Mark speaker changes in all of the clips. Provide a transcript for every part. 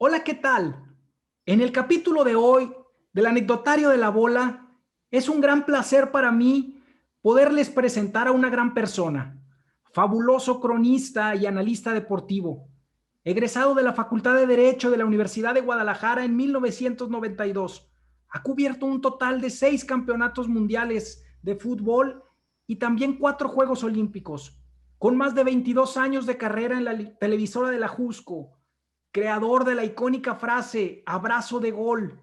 Speaker 1: Hola, ¿qué tal? En el capítulo de hoy del anecdotario de la bola, es un gran placer para mí poderles presentar a una gran persona, fabuloso cronista y analista deportivo, egresado de la Facultad de Derecho de la Universidad de Guadalajara en 1992. Ha cubierto un total de 6 campeonatos mundiales de fútbol y también 4 Juegos Olímpicos, con más de 22 años de carrera en la televisora de la Jusco, creador de la icónica frase "abrazo de gol".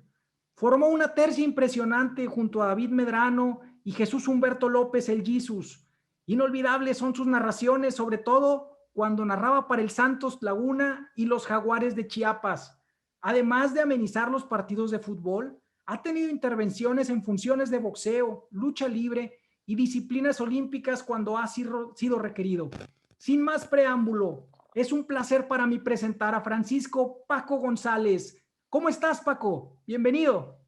Speaker 1: Formó una tercia impresionante junto a David Medrano y Jesús Humberto López el Jesus. Inolvidables son sus narraciones, sobre todo cuando narraba para el Santos Laguna y los Jaguares de Chiapas. Además de amenizar los partidos de fútbol, ha tenido intervenciones en funciones de boxeo, lucha libre y disciplinas olímpicas cuando ha sido requerido. Sin más preámbulo, es un placer para mí presentar a Francisco Paco González. ¿Cómo estás, Paco? Bienvenido.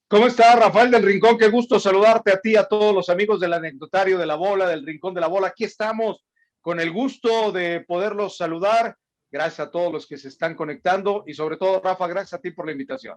Speaker 2: ¿Cómo estás, Rafael del Rincón? Qué gusto saludarte a ti, a todos los amigos del anecdotario de la bola, del Rincón de la Bola. Aquí estamos con el gusto de poderlos saludar. Gracias a todos los que se están conectando y sobre todo, Rafa, gracias a ti por la invitación.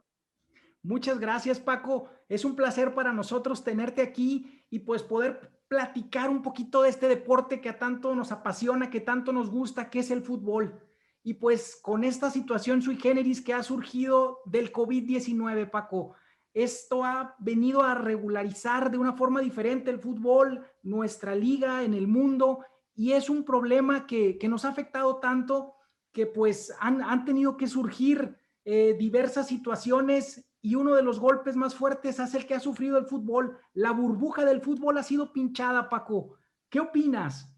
Speaker 1: Muchas gracias, Paco. Es un placer para nosotros tenerte aquí y pues poder platicar un poquito de este deporte que a tanto nos apasiona, que tanto nos gusta, que es el fútbol. Y pues con esta situación sui generis que ha surgido del COVID-19, Paco, esto ha venido a regularizar de una forma diferente el fútbol, nuestra liga en el mundo, y es un problema que nos ha afectado tanto que pues han tenido que surgir diversas situaciones, y uno de los golpes más fuertes es el que ha sufrido el fútbol. La burbuja del fútbol ha sido pinchada, Paco. ¿Qué opinas?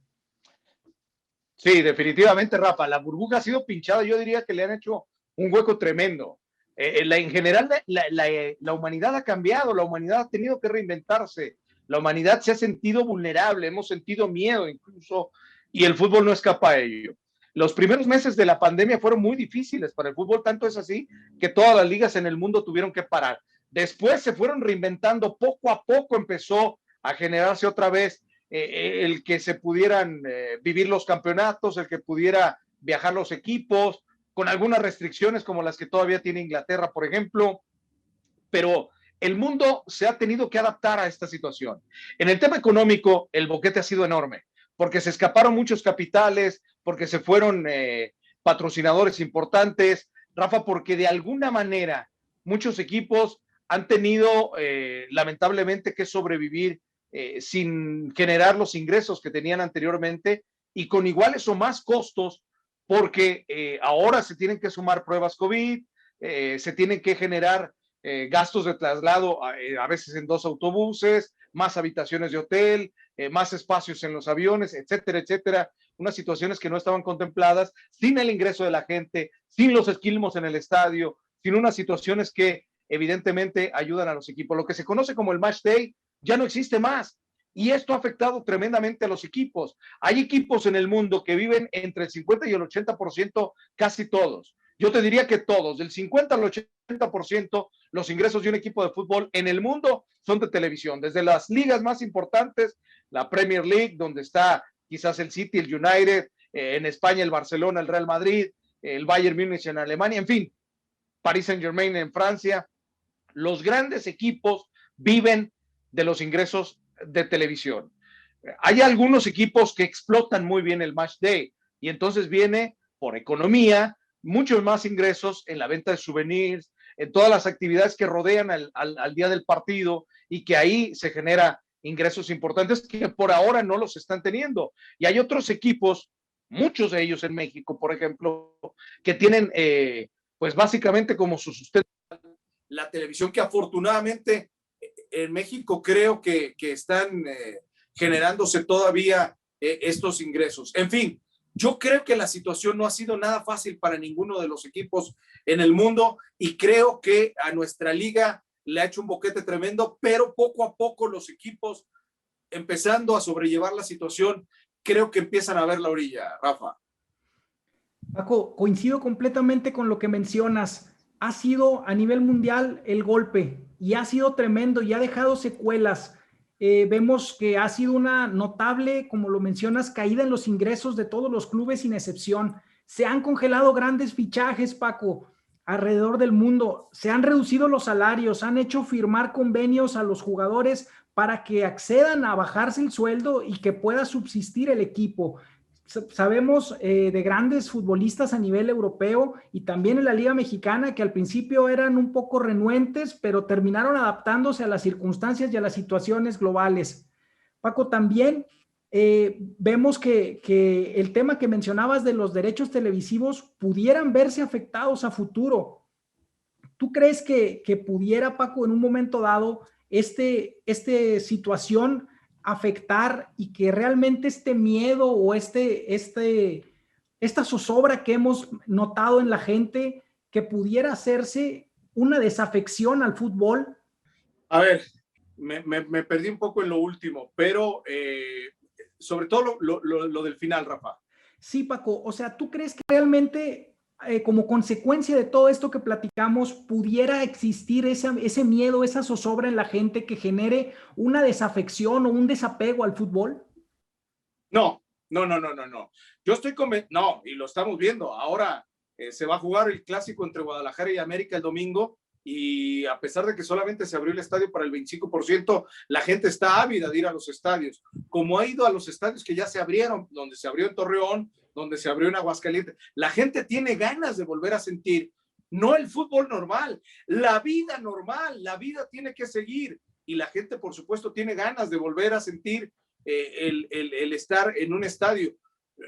Speaker 2: Sí, definitivamente, Rafa, la burbuja ha sido pinchada. Yo diría que le han hecho un hueco tremendo. En general, la humanidad ha cambiado, la humanidad ha tenido que reinventarse, la humanidad se ha sentido vulnerable, hemos sentido miedo incluso, y el fútbol no escapa a ello. Los primeros meses de la pandemia fueron muy difíciles para el fútbol, tanto es así que todas las ligas en el mundo tuvieron que parar. Después se fueron reinventando, poco a poco empezó a generarse otra vez el que se pudieran vivir los campeonatos, el que pudiera viajar los equipos, con algunas restricciones como las que todavía tiene Inglaterra, por ejemplo, pero el mundo se ha tenido que adaptar a esta situación. En el tema económico, el boquete ha sido enorme, porque se escaparon muchos capitales, porque se fueron patrocinadores importantes, Rafa, porque de alguna manera muchos equipos han tenido lamentablemente que sobrevivir sin generar los ingresos que tenían anteriormente y con iguales o más costos, porque ahora se tienen que sumar pruebas COVID, se tienen que generar gastos de traslado a veces en 2 autobuses, más habitaciones de hotel, más espacios en los aviones, etcétera, etcétera. Unas situaciones que no estaban contempladas, sin el ingreso de la gente, sin los esquilmos en el estadio, sin unas situaciones que evidentemente ayudan a los equipos. Lo que se conoce como el match day ya no existe más. Y esto ha afectado tremendamente a los equipos. Hay equipos en el mundo que viven entre el 50 y el 80%, casi todos. Yo te diría que todos, del 50 al 80%, los ingresos de un equipo de fútbol en el mundo son de televisión. Desde las ligas más importantes, la Premier League, donde está quizás el City, el United, en España el Barcelona, el Real Madrid, el Bayern Múnich en Alemania, en fin, Paris Saint-Germain en Francia. Los grandes equipos viven de los ingresos de televisión. Hay algunos equipos que explotan muy bien el match day y entonces viene por economía muchos más ingresos en la venta de souvenirs, en todas las actividades que rodean al día del partido y que ahí se genera ingresos importantes que por ahora no los están teniendo. Y hay otros equipos, muchos de ellos en México, por ejemplo, que tienen pues básicamente como su sustento la televisión, que afortunadamente en México creo que están generándose todavía estos ingresos. En fin, yo creo que la situación no ha sido nada fácil para ninguno de los equipos en el mundo y creo que a nuestra liga le ha hecho un boquete tremendo, pero poco a poco los equipos empezando a sobrellevar la situación, creo que empiezan a ver la orilla, Rafa.
Speaker 1: Paco, coincido completamente con lo que mencionas. Ha sido a nivel mundial el golpe y ha sido tremendo y ha dejado secuelas. Vemos que ha sido una notable, como lo mencionas, caída en los ingresos de todos los clubes sin excepción. Se han congelado grandes fichajes, Paco, alrededor del mundo. Se han reducido los salarios, han hecho firmar convenios a los jugadores para que accedan a bajarse el sueldo y que pueda subsistir el equipo. Sabemos de grandes futbolistas a nivel europeo y también en la Liga Mexicana que al principio eran un poco renuentes, pero terminaron adaptándose a las circunstancias y a las situaciones globales. Paco, también vemos que el tema que mencionabas de los derechos televisivos pudieran verse afectados a futuro. ¿Tú crees que pudiera, Paco, en un momento dado, esta situación afectar y que realmente este miedo o esta zozobra que hemos notado en la gente, que pudiera hacerse una desafección al fútbol?
Speaker 3: A ver, me perdí un poco en lo último, pero sobre todo lo del final, Rafa.
Speaker 1: Sí, Paco, o sea, ¿tú crees que realmente como consecuencia de todo esto que platicamos pudiera existir ese miedo, esa zozobra en la gente que genere una desafección o un desapego al fútbol?
Speaker 3: No. Yo estoy convencido, no, y lo estamos viendo. Ahora se va a jugar el clásico entre Guadalajara y América el domingo, y a pesar de que solamente se abrió el estadio para el 25%, la gente está ávida de ir a los estadios, como ha ido a los estadios que ya se abrieron, donde se abrió en Torreón, donde se abrió en Aguascalientes. La gente tiene ganas de volver a sentir, no el fútbol normal, la vida normal, la vida tiene que seguir, y la gente, por supuesto, tiene ganas de volver a sentir el estar en un estadio.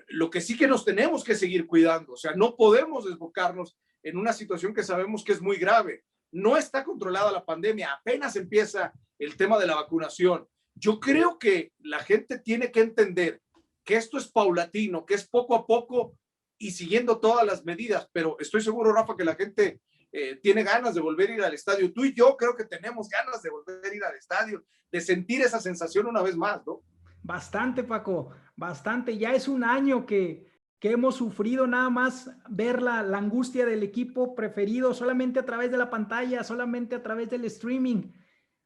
Speaker 3: Lo que sí que nos tenemos que seguir cuidando, o sea, no podemos desbocarnos en una situación que sabemos que es muy grave. No está controlada la pandemia, apenas empieza el tema de la vacunación. Yo creo que la gente tiene que entender que esto es paulatino, que es poco a poco y siguiendo todas las medidas, pero estoy seguro, Rafa, que la gente tiene ganas de volver a ir al estadio. Tú y yo creo que tenemos ganas de volver a ir al estadio, de sentir esa sensación una vez más, ¿no?
Speaker 1: Bastante, Paco, bastante. Ya es un año que hemos sufrido nada más ver la angustia del equipo preferido solamente a través de la pantalla, solamente a través del streaming.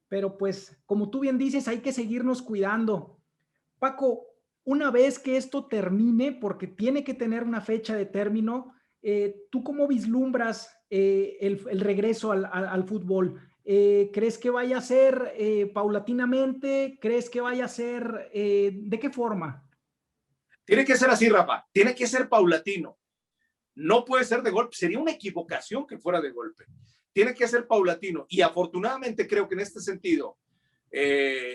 Speaker 1: Pero pues, como tú bien dices, hay que seguirnos cuidando. Paco, una vez que esto termine, porque tiene que tener una fecha de término, ¿tú cómo vislumbras el regreso al fútbol? ¿Crees que vaya a ser paulatinamente? ¿Crees que vaya a ser de qué forma?
Speaker 3: Tiene que ser así, Rafa, tiene que ser paulatino. No puede ser de golpe, sería una equivocación que fuera de golpe. Tiene que ser paulatino y afortunadamente creo que en este sentido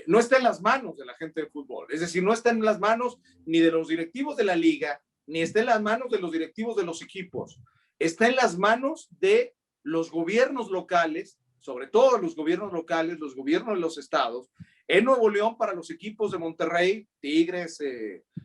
Speaker 3: no está en las manos de la gente de fútbol. Es decir, no está en las manos ni de los directivos de la liga, ni está en las manos de los directivos de los equipos. Está en las manos de los gobiernos locales, sobre todo los gobiernos locales, los gobiernos de los estados. En Nuevo León para los equipos de Monterrey, Tigres,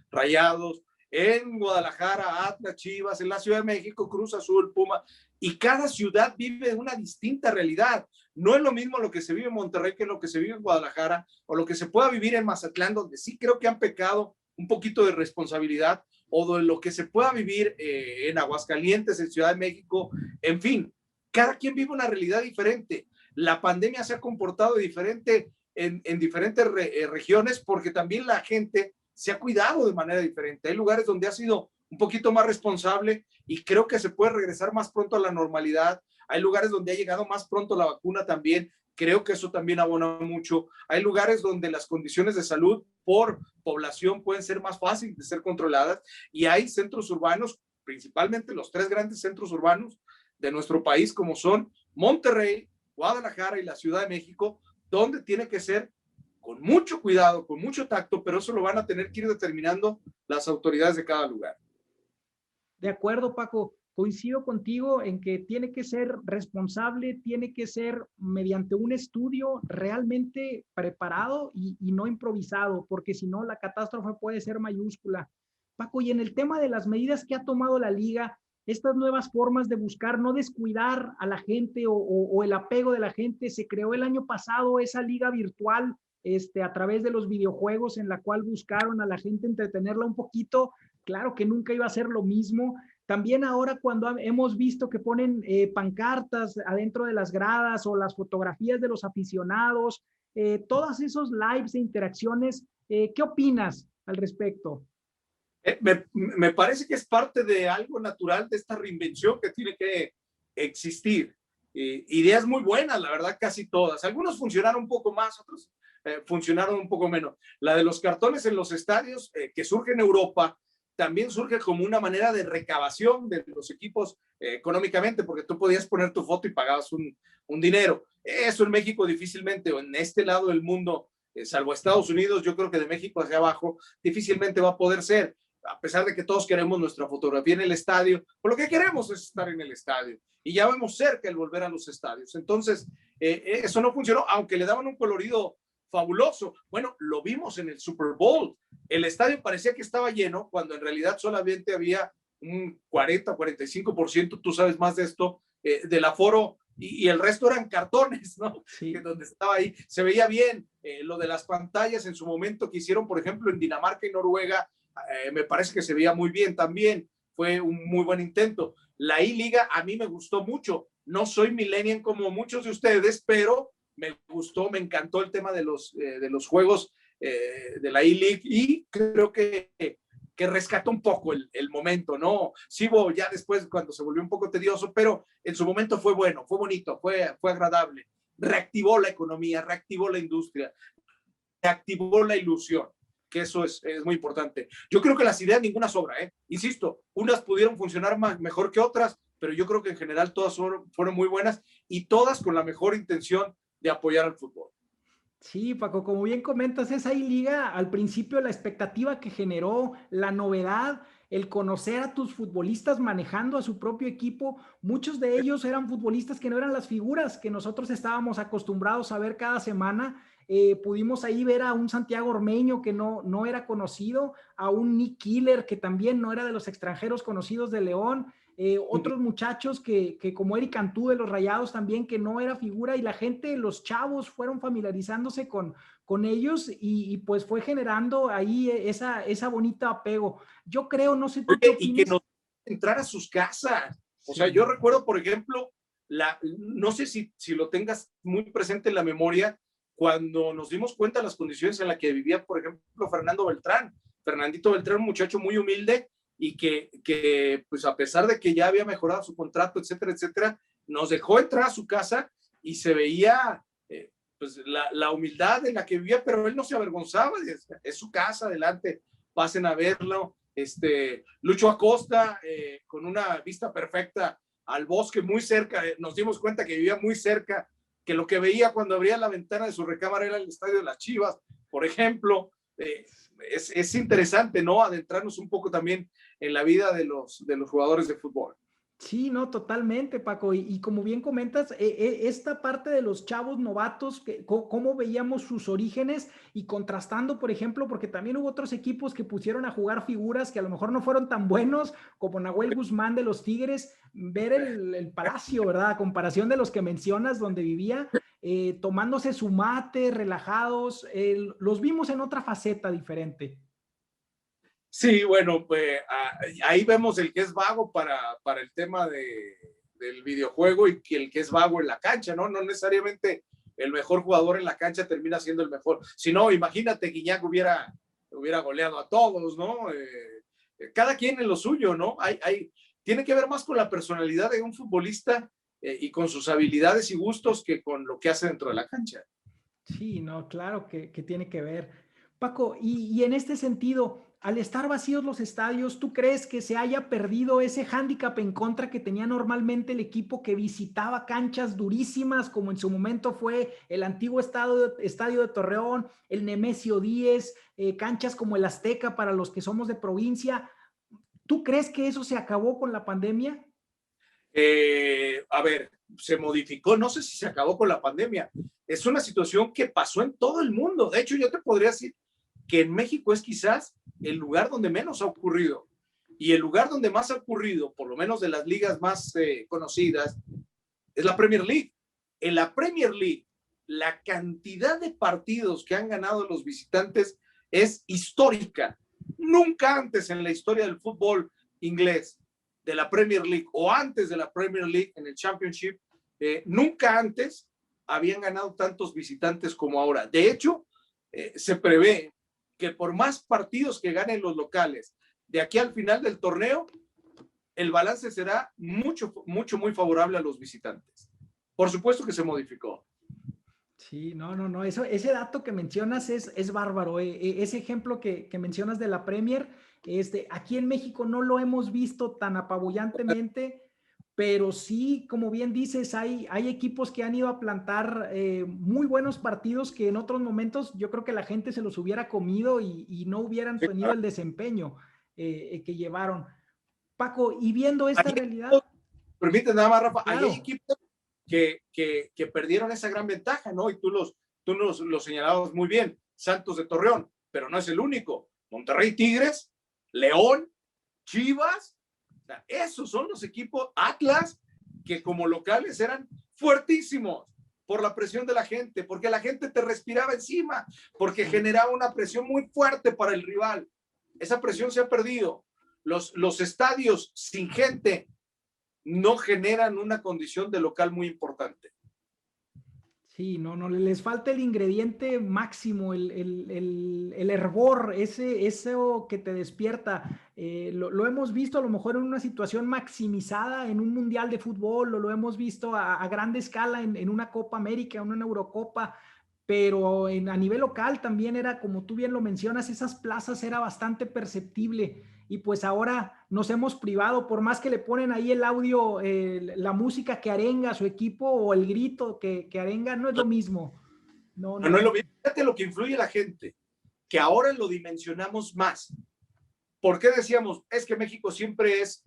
Speaker 3: Rayados, en Guadalajara, Atlas, Chivas, en la Ciudad de México, Cruz Azul, Puma, y cada ciudad vive una distinta realidad. No es lo mismo lo que se vive en Monterrey que lo que se vive en Guadalajara o lo que se pueda vivir en Mazatlán, donde sí creo que han pecado un poquito de responsabilidad, o de lo que se pueda vivir en Aguascalientes, en Ciudad de México. En fin, cada quien vive una realidad diferente. La pandemia se ha comportado diferente en diferentes regiones porque también la gente se ha cuidado de manera diferente. Hay lugares donde ha sido un poquito más responsable y creo que se puede regresar más pronto a la normalidad. Hay lugares donde ha llegado más pronto la vacuna también. Creo que eso también abona mucho. Hay lugares donde las condiciones de salud por población pueden ser más fáciles de ser controladas y hay centros urbanos, principalmente los tres grandes centros urbanos de nuestro país, como son Monterrey, Guadalajara y la Ciudad de México, donde tiene que ser con mucho cuidado, con mucho tacto, pero eso lo van a tener que ir determinando las autoridades de cada lugar.
Speaker 1: De acuerdo, Paco, coincido contigo en que tiene que ser responsable, tiene que ser mediante un estudio realmente preparado y no improvisado, porque si no la catástrofe puede ser mayúscula. Paco, y en el tema de las medidas que ha tomado la liga, estas nuevas formas de buscar no descuidar a la gente o el apego de la gente, se creó el año pasado esa liga virtual a través de los videojuegos en la cual buscaron a la gente entretenerla un poquito. Claro que nunca iba a ser lo mismo. También ahora cuando hemos visto que ponen pancartas adentro de las gradas o las fotografías de los aficionados, todos esos lives e interacciones, ¿qué opinas al respecto?
Speaker 3: Me parece que es parte de algo natural de esta reinvención que tiene que existir. Ideas muy buenas, la verdad, casi todas. Algunos funcionaron un poco más, otros funcionaron un poco menos. La de los cartones en los estadios, que surge en Europa, también surge como una manera de recabación de los equipos económicamente, porque tú podías poner tu foto y pagabas un dinero. Eso en México difícilmente, o en este lado del mundo, salvo Estados Unidos, yo creo que de México hacia abajo, difícilmente va a poder ser, a pesar de que todos queremos nuestra fotografía en el estadio, pues lo que queremos es estar en el estadio y ya vemos cerca el volver a los estadios. Entonces, eso no funcionó, aunque le daban un colorido fabuloso. Bueno, lo vimos en el Super Bowl. El estadio parecía que estaba lleno cuando en realidad solamente había un 40-45%, tú sabes más de esto, del aforo, y el resto eran cartones, ¿no?
Speaker 1: Sí.
Speaker 3: Que donde estaba ahí se veía bien. Lo de las pantallas en su momento que hicieron, por ejemplo, en Dinamarca y Noruega, me parece que se veía muy bien también. Fue un muy buen intento. La I-Liga a mí me gustó mucho. No soy millennial como muchos de ustedes, pero me gustó, me encantó el tema de los juegos de la I-League, y creo que rescató un poco el momento, ¿no? Sí, ya después cuando se volvió un poco tedioso, pero en su momento fue bueno, fue bonito, fue agradable. Reactivó la economía, reactivó la industria, reactivó la ilusión, que eso es muy importante. Yo creo que las ideas ninguna sobra, ¿eh? Insisto, unas pudieron funcionar mejor que otras, pero yo creo que en general todas fueron muy buenas y todas con la mejor intención de apoyar al fútbol.
Speaker 1: Sí, Paco, como bien comentas, esa liga al principio la expectativa que generó, la novedad, el conocer a tus futbolistas manejando a su propio equipo, muchos de ellos eran futbolistas que no eran las figuras que nosotros estábamos acostumbrados a ver cada semana. Pudimos ahí ver a un Santiago Ormeño que no era conocido, a un Nick Killer que también no era de los extranjeros conocidos de León. Otros muchachos que como Eric Cantú de los Rayados también, que no era figura, y la gente, los chavos fueron familiarizándose con ellos y pues fue generando ahí esa bonita apego. Yo creo, no sé tú qué
Speaker 3: Oye, y que
Speaker 1: opinas.
Speaker 3: nos entrar a sus casas. O
Speaker 1: Sí.
Speaker 3: sea, yo recuerdo, por ejemplo, no sé si lo tengas muy presente en la memoria, cuando nos dimos cuenta de las condiciones en las que vivía, por ejemplo, Fernandito Beltrán, un muchacho muy humilde, y que pues a pesar de que ya había mejorado su contrato, etcétera, etcétera, nos dejó entrar a su casa y se veía pues la humildad en la que vivía, pero él no se avergonzaba, es su casa, adelante, pasen a verlo. Lucho Acosta, con una vista perfecta al bosque, muy cerca, nos dimos cuenta que vivía muy cerca, que lo que veía cuando abría la ventana de su recámara era el estadio de las Chivas, por ejemplo. Es interesante, ¿no? Adentrarnos un poco también en la vida de los jugadores de fútbol.
Speaker 1: Sí, no, totalmente, Paco. Y como bien comentas, esta parte de los chavos novatos, cómo veíamos sus orígenes y contrastando, por ejemplo, porque también hubo otros equipos que pusieron a jugar figuras que a lo mejor no fueron tan buenos, como Nahuel Guzmán de los Tigres, ver el Palacio, ¿verdad? A comparación de los que mencionas, donde vivía, tomándose su mate, relajados, los vimos en otra faceta diferente.
Speaker 3: Sí, bueno, pues ahí vemos el que es vago para el tema del videojuego, y que el que es vago en la cancha, ¿no? No necesariamente el mejor jugador en la cancha termina siendo el mejor. Si no, imagínate, Guiñac hubiera goleado a todos, ¿no? Cada quien en lo suyo, ¿no? Tiene que ver más con la personalidad de un futbolista y con sus habilidades y gustos que con lo que hace dentro de la cancha.
Speaker 1: Sí, no, claro que tiene que ver. Paco, y en este sentido, al estar vacíos los estadios, ¿tú crees que se haya perdido ese hándicap en contra que tenía normalmente el equipo que visitaba canchas durísimas, como en su momento fue el antiguo estadio de Torreón, el Nemesio 10, canchas como el Azteca para los que somos de provincia? ¿Tú crees que eso se acabó con la pandemia?
Speaker 3: A ver, se modificó, no sé si se acabó con la pandemia. Es una situación que pasó en todo el mundo. De hecho, yo te podría decir que en México es quizás el lugar donde menos ha ocurrido. Y el lugar donde más ha ocurrido, por lo menos de las ligas más conocidas, es la Premier League. En la Premier League, la cantidad de partidos que han ganado los visitantes es histórica. Nunca antes en la historia del fútbol inglés, de la Premier League, o antes de la Premier League en el Championship, nunca antes habían ganado tantos visitantes como ahora. De hecho, se prevé que por más partidos que ganen los locales, de aquí al final del torneo, el balance será muy favorable a los visitantes. Por supuesto que se modificó.
Speaker 1: Sí, no. Ese dato que mencionas es bárbaro. Ese ejemplo que mencionas de la Premier, aquí en México no lo hemos visto tan apabullantemente, pero sí, como bien dices, hay equipos que han ido a plantar muy buenos partidos que en otros momentos yo creo que la gente se los hubiera comido y no hubieran tenido el desempeño que llevaron. Paco, y viendo esta realidad.
Speaker 3: Permíteme nada más, Rafa,
Speaker 1: Claro.
Speaker 3: hay equipos que perdieron esa gran ventaja, ¿no? Y tú los señalabas muy bien. Santos de Torreón, pero no es el único. Monterrey Tigres, León, Chivas, o sea, esos son los equipos. Atlas, que como locales eran fuertísimos por la presión de la gente, porque la gente te respiraba encima, porque generaba una presión muy fuerte para el rival. Esa presión se ha perdido. Los estadios sin gente no generan una condición de local muy importante.
Speaker 1: Sí, no, les falta el ingrediente máximo, el hervor, eso que te despierta. Lo hemos visto a lo mejor en una situación maximizada en un mundial de fútbol, lo hemos visto a grande escala en una Copa América, en una Eurocopa, pero a nivel local también era, como tú bien lo mencionas, esas plazas era bastante perceptible. Y pues ahora nos hemos privado, por más que le ponen ahí el audio, la música que arenga a su equipo o el grito que arenga, no es lo mismo.
Speaker 3: No es lo mismo. Fíjate lo que influye la gente, que ahora lo dimensionamos más. ¿Por qué decíamos, es que México siempre es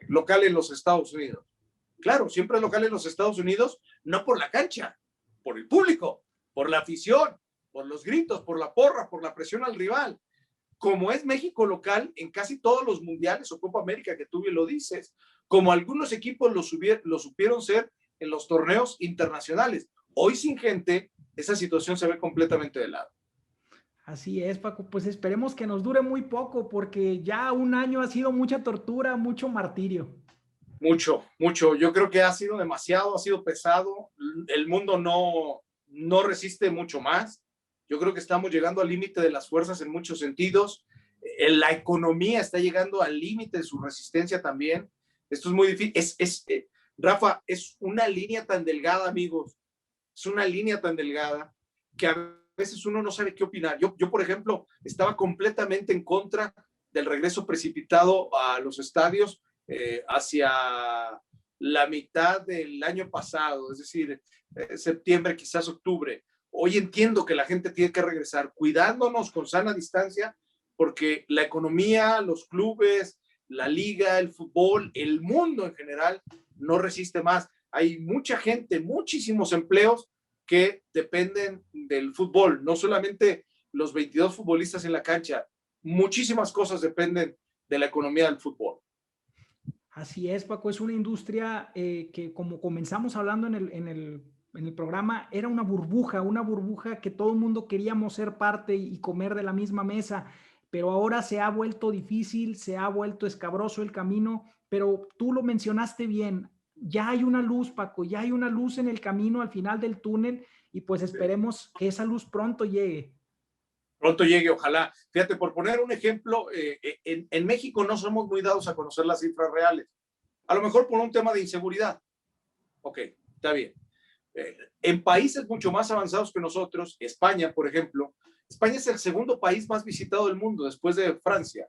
Speaker 3: local en los Estados Unidos? Claro, siempre es local en los Estados Unidos, no por la cancha, por el público, por la afición, por los gritos, por la porra, por la presión al rival. Como es México local en casi todos los mundiales o Copa América que tú bien lo dices, como algunos equipos lo supieron ser en los torneos internacionales. Hoy sin gente, esa situación se ve completamente de lado.
Speaker 1: Así es, Paco, pues esperemos que nos dure muy poco porque ya un año ha sido mucha tortura, mucho martirio.
Speaker 3: Mucho. Yo creo que ha sido demasiado, ha sido pesado. El mundo no resiste mucho más. Yo creo que estamos llegando al límite de las fuerzas en muchos sentidos. La economía está llegando al límite de su resistencia también. Esto es muy difícil. Rafa, es una línea tan delgada, amigos. Es una línea tan delgada que a veces uno no sabe qué opinar. Yo, por ejemplo, estaba completamente en contra del regreso precipitado a los estadios hacia la mitad del año pasado, es decir, septiembre, quizás octubre. Hoy entiendo que la gente tiene que regresar cuidándonos con sana distancia, porque la economía, los clubes, la liga, el fútbol, el mundo en general no resiste más. Hay mucha gente, muchísimos empleos que dependen del fútbol, no solamente los 22 futbolistas en la cancha, muchísimas cosas dependen de la economía del fútbol.
Speaker 1: Así es, Paco, es una industria que como comenzamos hablando en el programa, era una burbuja que todo el mundo queríamos ser parte y comer de la misma mesa, pero ahora se ha vuelto difícil, se ha vuelto escabroso el camino, pero tú lo mencionaste bien, ya hay una luz, Paco, ya hay una luz en el camino al final del túnel y pues esperemos que esa luz pronto llegue.
Speaker 3: Pronto llegue, ojalá. Fíjate, por poner un ejemplo, en México no somos muy dados a conocer las cifras reales. A lo mejor por un tema de inseguridad. Ok, está bien. En países mucho más avanzados que nosotros, España, por ejemplo, España es el segundo país más visitado del mundo después de Francia,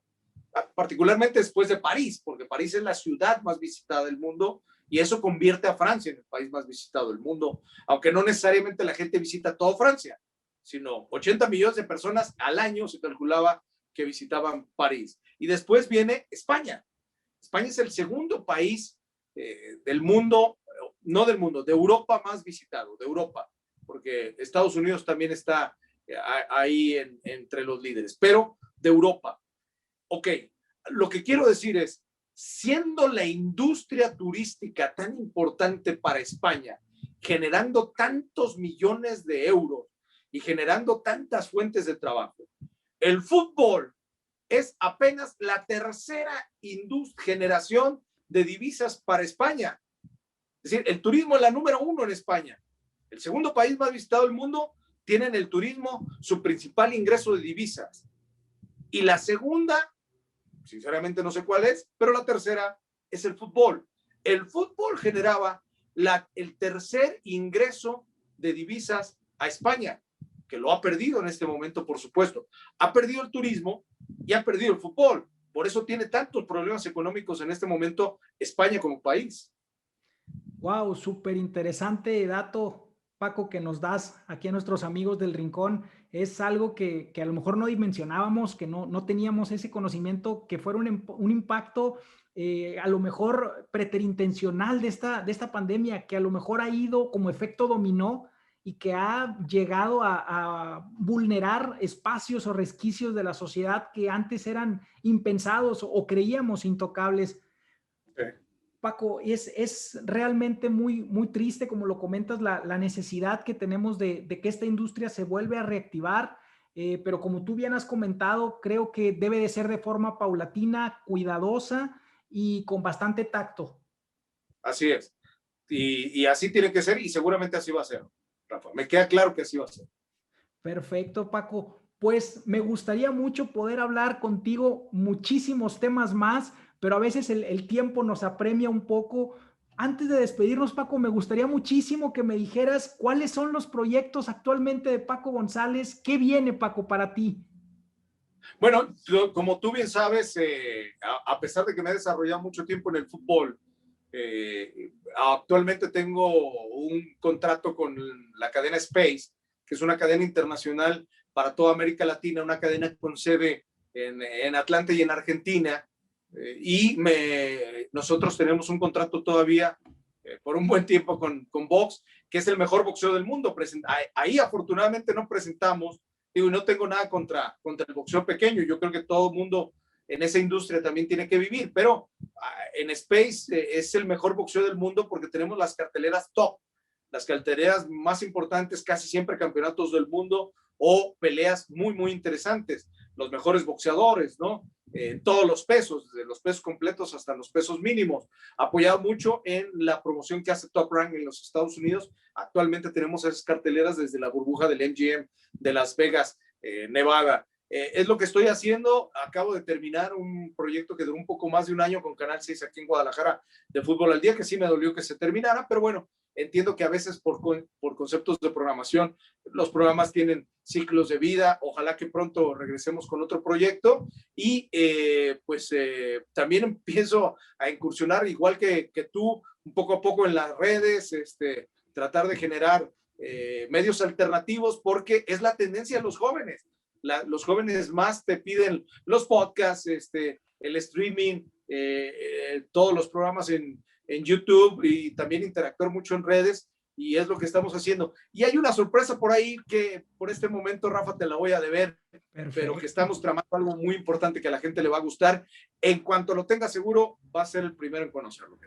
Speaker 3: particularmente después de París, porque París es la ciudad más visitada del mundo y eso convierte a Francia en el país más visitado del mundo, aunque no necesariamente la gente visita toda Francia, sino 80 millones de personas al año se calculaba que visitaban París. Y después viene España. España es el segundo país del mundo, no del mundo, de Europa más visitado, de Europa, porque Estados Unidos también está ahí entre los líderes, pero de Europa. Ok, lo que quiero decir es, siendo la industria turística tan importante para España, generando tantos millones de euros y generando tantas fuentes de trabajo, el fútbol es apenas la tercera generación de divisas para España. Es decir, el turismo es la número 1 en España. El segundo país más visitado del mundo tiene en el turismo su principal ingreso de divisas. Y la segunda sinceramente no sé cuál es, pero la tercera es el fútbol. El fútbol generaba el tercer ingreso de divisas a España, que lo ha perdido en este momento, por supuesto. Ha perdido el turismo y ha perdido el fútbol. Por eso tiene tantos problemas económicos en este momento España como país.
Speaker 1: Wow, súper interesante dato, Paco, que nos das aquí a nuestros amigos del Rincón. Es algo que a lo mejor no dimensionábamos, que no teníamos ese conocimiento, que fuera un impacto a lo mejor preterintencional de esta pandemia, que a lo mejor ha ido como efecto dominó y que ha llegado a vulnerar espacios o resquicios de la sociedad que antes eran impensados o creíamos intocables. Paco, es realmente muy triste, como lo comentas, la necesidad que tenemos de que esta industria se vuelve a reactivar, pero como tú bien has comentado, creo que debe de ser de forma paulatina, cuidadosa y con bastante tacto.
Speaker 3: Así es. Y así tiene que ser y seguramente así va a ser, Rafa. Me queda claro que así va a ser.
Speaker 1: Perfecto, Paco. Pues me gustaría mucho poder hablar contigo muchísimos temas más, pero a veces el tiempo nos apremia un poco. Antes de despedirnos, Paco, me gustaría muchísimo que me dijeras cuáles son los proyectos actualmente de Paco González. ¿Qué viene, Paco, para ti?
Speaker 3: Bueno, como tú bien sabes, a pesar de que me he desarrollado mucho tiempo en el fútbol, actualmente tengo un contrato con la cadena Space, que es una cadena internacional para toda América Latina, una cadena con sede en Atlanta y en Argentina. Nosotros tenemos un contrato todavía por un buen tiempo con Box, que es el mejor boxeo del mundo. Ahí afortunadamente no presentamos, digo, no tengo nada contra el boxeo pequeño. Yo creo que todo el mundo en esa industria también tiene que vivir, pero en Space es el mejor boxeo del mundo porque tenemos las carteleras top, las carteleras más importantes, casi siempre campeonatos del mundo o peleas muy interesantes, los mejores boxeadores, ¿no? En todos los pesos, desde los pesos completos hasta los pesos mínimos. Apoyado mucho en la promoción que hace Top Rank en los Estados Unidos. Actualmente tenemos esas carteleras desde la burbuja del MGM de Las Vegas, Nevada. Es lo que estoy haciendo. Acabo de terminar un proyecto que duró un poco más de un año con Canal 6 aquí en Guadalajara, de Fútbol al Día, que sí me dolió que se terminara, pero bueno, entiendo que a veces por conceptos de programación los programas tienen ciclos de vida. Ojalá que pronto regresemos con otro proyecto y también empiezo a incursionar igual que tú un poco a poco en las redes, tratar de generar medios alternativos porque es la tendencia de los jóvenes. Los jóvenes más te piden los podcasts, el streaming, todos los programas en YouTube y también interactuar mucho en redes, y es lo que estamos haciendo. Y hay una sorpresa por ahí que por este momento, Rafa, te la voy a deber. Perfecto. Pero que estamos tramando algo muy importante que a la gente le va a gustar. En cuanto lo tenga seguro, va a ser el primero en conocerlo.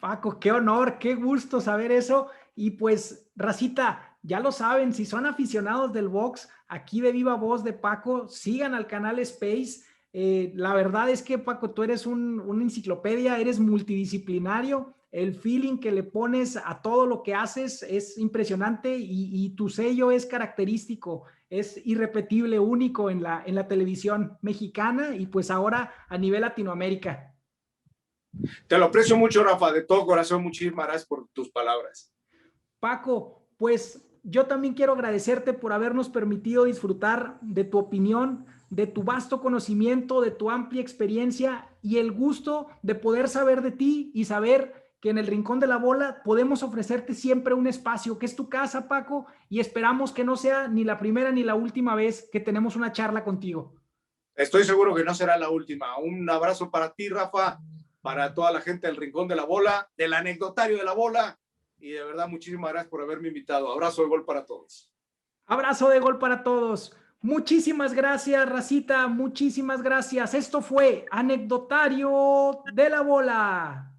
Speaker 1: Paco, qué honor, qué gusto saber eso. Y pues, racita, ya lo saben, si son aficionados del box, aquí de viva voz de Paco, sigan al canal Space. La verdad es que, Paco, tú eres una enciclopedia, eres multidisciplinario. El feeling que le pones a todo lo que haces es impresionante y tu sello es característico, es irrepetible, único en la televisión mexicana y pues ahora a nivel Latinoamérica.
Speaker 3: Te lo aprecio mucho, Rafa, de todo corazón. Muchísimas gracias por tus palabras.
Speaker 1: Paco, pues yo también quiero agradecerte por habernos permitido disfrutar de tu opinión, de tu vasto conocimiento, de tu amplia experiencia y el gusto de poder saber de ti y saber que en el Rincón de la Bola podemos ofrecerte siempre un espacio, que es tu casa, Paco, y esperamos que no sea ni la primera ni la última vez que tenemos una charla contigo.
Speaker 3: Estoy seguro que no será la última. Un abrazo para ti, Rafa, para toda la gente del Rincón de la Bola, del anecdotario de la bola, y de verdad muchísimas gracias por haberme invitado. Abrazo de gol para todos.
Speaker 1: Abrazo de gol para todos. Muchísimas gracias, racita, muchísimas gracias. Esto fue Anecdotario de la Bola.